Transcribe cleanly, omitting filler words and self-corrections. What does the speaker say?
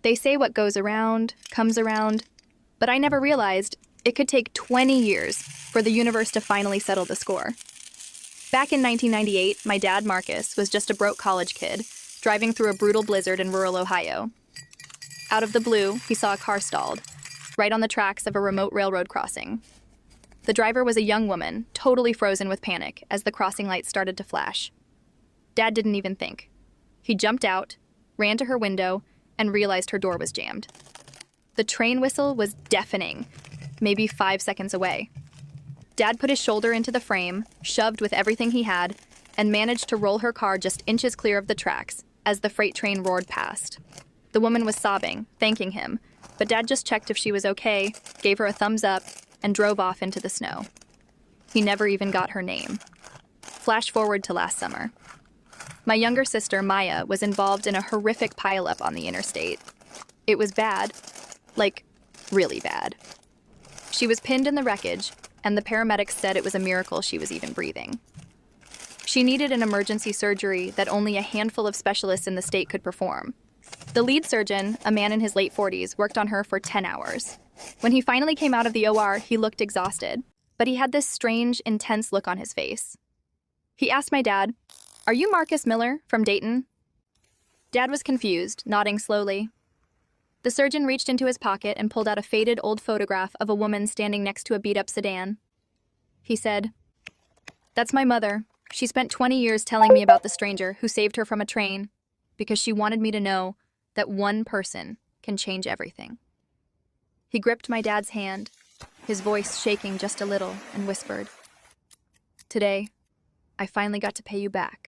They say what goes around comes around, but I never realized it could take 20 years for the universe to finally settle the score. Back in 1998, my dad, Marcus, was just a broke college kid, driving through a brutal blizzard in rural Ohio. Out of the blue, he saw a car stalled, right on the tracks of a remote railroad crossing. The driver was a young woman, totally frozen with panic as the crossing lights started to flash. Dad didn't even think. He jumped out, ran to her window, and realized her door was jammed. The train whistle was deafening, maybe 5 seconds away. Dad put his shoulder into the frame, shoved with everything he had, and managed to roll her car just inches clear of the tracks as the freight train roared past. The woman was sobbing, thanking him, but Dad just checked if she was okay, gave her a thumbs up, and drove off into the snow. He never even got her name. Flash forward to last summer. My younger sister, Maya, was involved in a horrific pileup on the interstate. It was bad. Like, really bad. She was pinned in the wreckage, and the paramedics said it was a miracle she was even breathing. She needed an emergency surgery that only a handful of specialists in the state could perform. The lead surgeon, a man in his late 40s, worked on her for 10 hours. When he finally came out of the OR, he looked exhausted, but he had this strange, intense look on his face. He asked my dad, "Are you Marcus Miller from Dayton?" Dad was confused, nodding slowly. The surgeon reached into his pocket and pulled out a faded old photograph of a woman standing next to a beat-up sedan. He said, "That's my mother. She spent 20 years telling me about the stranger who saved her from a train because she wanted me to know that one person can change everything." He gripped my dad's hand, his voice shaking just a little, and whispered, "Today, I finally got to pay you back."